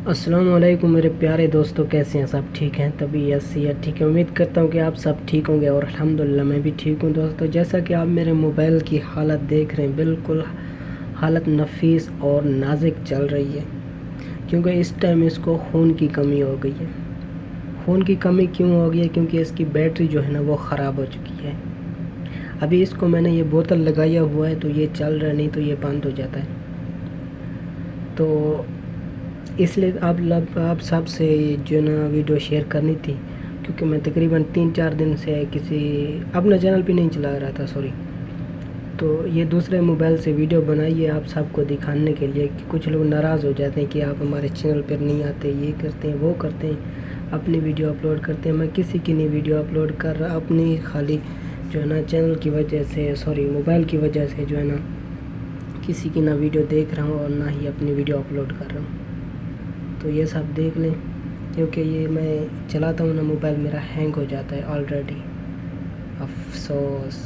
السلام علیکم میرے پیارے دوستوں، کیسے ہیں؟ سب ٹھیک ہیں؟ طبیعت صحت ٹھیک ہے؟ امید کرتا ہوں کہ آپ سب ٹھیک ہوں گے اور الحمدللہ میں بھی ٹھیک ہوں دوستوں۔ جیسا کہ آپ میرے موبائل کی حالت دیکھ رہے ہیں، بالکل حالت نفیس اور نازک چل رہی ہے، کیونکہ اس ٹائم اس کو خون کی کمی ہو گئی ہے۔ خون کی کمی کیوں ہو گئی ہے؟ کیونکہ اس کی بیٹری جو ہے نا وہ خراب ہو چکی ہے۔ ابھی اس کو میں نے یہ بوتل لگایا ہوا ہے تو یہ چل رہا، نہیں تو یہ بند ہو جاتا ہے۔ تو اس لیے آپ سب سے جو نا ویڈیو شیئر کرنی تھی، کیونکہ میں تقریباً 3-4 دن سے کسی اپنا چینل بھی نہیں چلا رہا تھا، تو یہ دوسرے موبائل سے ویڈیو بنائی ہے آپ سب کو دکھانے کے لیے کہ کچھ لوگ ناراض ہو جاتے ہیں کہ آپ ہمارے چینل پر نہیں آتے، یہ کرتے ہیں وہ کرتے ہیں، اپنی ویڈیو اپلوڈ کرتے ہیں۔ میں کسی کی نہیں ویڈیو اپلوڈ کر رہا، اپنی خالی جو ہے نا چینل کی وجہ سے موبائل کی وجہ سے جو ہے نا کسی کی نہ ویڈیو دیکھ رہا ہوں اور نہ ہی اپنی ویڈیو اپلوڈ کر رہا ہوں۔ تو یہ سب دیکھ لیں، کیونکہ یہ میں چلاتا ہوں نا موبائل، میرا ہینگ ہو جاتا ہے آلریڈی۔ افسوس۔